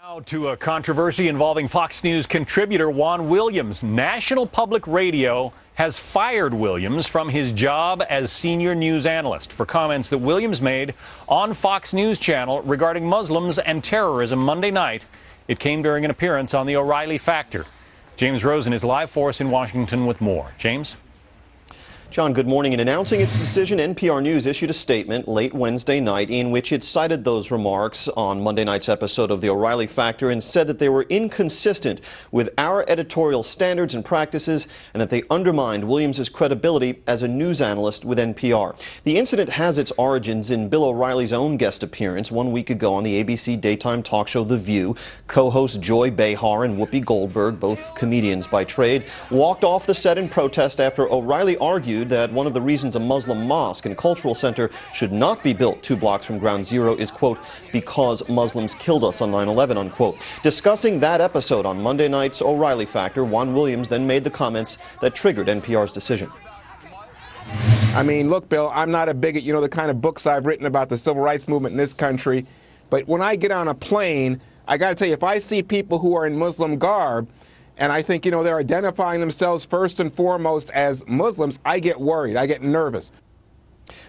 Now to a controversy involving Fox News contributor Juan Williams. National Public Radio has fired Williams from his job as senior news analyst for comments that Williams made on Fox News Channel regarding Muslims and terrorism Monday night. It came during an appearance on the O'Reilly Factor. James Rosen is live for us in Washington with more. James? John, good morning. In announcing its decision, NPR News issued a statement late Wednesday night in which it cited those remarks on Monday night's episode of the O'Reilly Factor and said that they were inconsistent with our editorial standards and practices and that they undermined Williams' credibility as a news analyst with NPR. The incident has its origins in Bill O'Reilly's own guest appearance 1 week ago on the ABC daytime talk show The View. Co-hosts Joy Behar and Whoopi Goldberg, both comedians by trade, walked off the set in protest after O'Reilly argued that one of the reasons a Muslim mosque and cultural center should not be built 2 blocks from Ground Zero is, quote, because Muslims killed us on 9/11, unquote. Discussing that episode on Monday night's O'Reilly Factor, Juan Williams then made the comments that triggered NPR's decision. I mean, look, Bill, I'm not a bigot. You know the kind of books I've written about the civil rights movement in this country. But when I get on a plane, I got to tell you, if I see people who are in Muslim garb, and I think, they're identifying themselves first and foremost as Muslims, I get worried. I get nervous.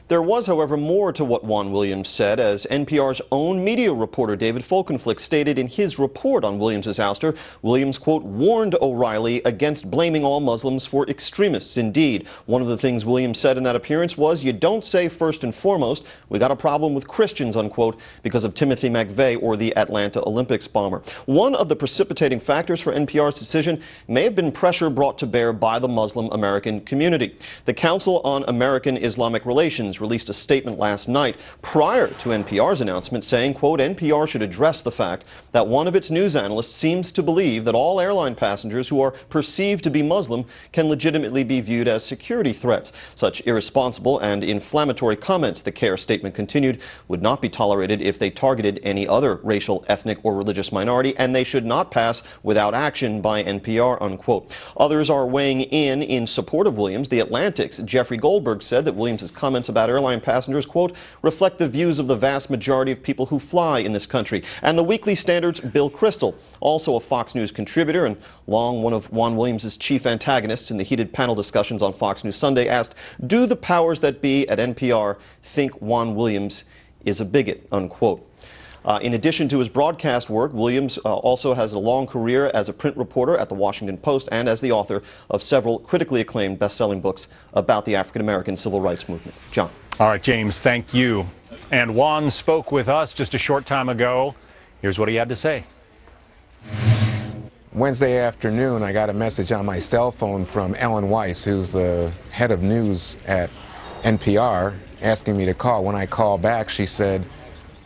There was, however, more to what Juan Williams said, as NPR's own media reporter David Folkenflik stated in his report on Williams' ouster. Williams, quote, warned O'Reilly against blaming all Muslims for extremists. Indeed, one of the things Williams said in that appearance was, you don't say first and foremost, we got a problem with Christians, unquote, because of Timothy McVeigh or the Atlanta Olympics bomber. One of the precipitating factors for NPR's decision may have been pressure brought to bear by the Muslim American community. The Council on American Islamic Relations released a statement last night prior to NPR's announcement saying, quote, NPR should address the fact that one of its news analysts seems to believe that all airline passengers who are perceived to be Muslim can legitimately be viewed as security threats. Such irresponsible and inflammatory comments, the CARE statement continued, would not be tolerated if they targeted any other racial, ethnic, or religious minority, and they should not pass without action by NPR, unquote. Others are weighing in support of Williams. The Atlantic's Jeffrey Goldberg said that Williams' comments about airline passengers, quote, reflect the views of the vast majority of people who fly in this country. And the Weekly Standard's Bill Kristol, also a Fox News contributor and long one of Juan Williams' chief antagonists in the heated panel discussions on Fox News Sunday, asked, do the powers that be at NPR think Juan Williams is a bigot, unquote. In addition to his broadcast work, Williams also has a long career as a print reporter at the Washington Post and as the author of several critically acclaimed best-selling books about the African-American civil rights movement. John. All right, James, thank you. And Juan spoke with us just a short time ago. Here's what he had to say. Wednesday afternoon, I got a message on my cell phone from Ellen Weiss, who's the head of news at NPR, asking me to call. When I called back, she said,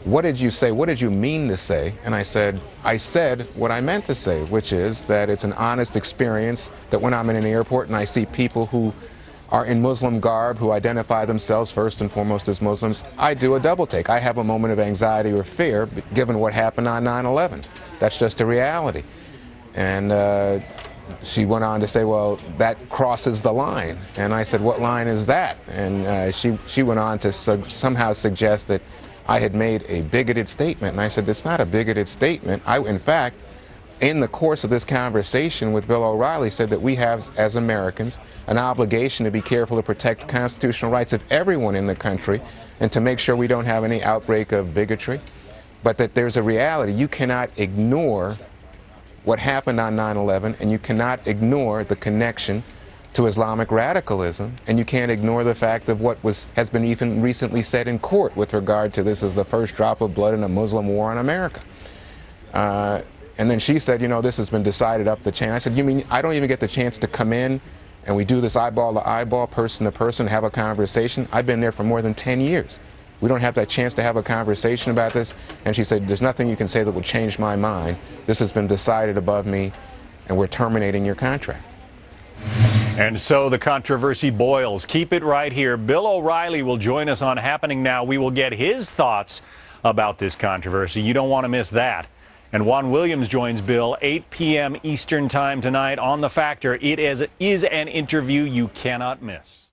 what did you say? What did you mean to say? And I said what I meant to say, which is that it's an honest experience that when I'm in an airport and I see people who are in Muslim garb, who identify themselves first and foremost as Muslims, I do a double take. I have a moment of anxiety or fear given what happened on 9/11. That's just a reality. And she went on to say, well, that crosses the line. And I said, what line is that? And she went on to somehow suggest that I had made a bigoted statement. And I said, it's not a bigoted statement. In fact, in the course of this conversation with Bill O'Reilly, said that we have, as Americans, an obligation to be careful to protect the constitutional rights of everyone in the country and to make sure we don't have any outbreak of bigotry. But that there's a reality. You cannot ignore what happened on 9/11, and you cannot ignore the connection to Islamic radicalism, and you can't ignore the fact of what has been even recently said in court with regard to this as the first drop of blood in a Muslim war on America. And then she said, this has been decided up the chain. I said, you mean I don't even get the chance to come in and we do this eyeball to eyeball, person to person, have a conversation? I've been there for more than 10 years. We don't have that chance to have a conversation about this. And she said, there's nothing you can say that will change my mind. This has been decided above me, and we're terminating your contract. And so the controversy boils. Keep it right here. Bill O'Reilly will join us on Happening Now. We will get his thoughts about this controversy. You don't want to miss that. And Juan Williams joins Bill 8 p.m. Eastern Time tonight on The Factor. It is an interview you cannot miss.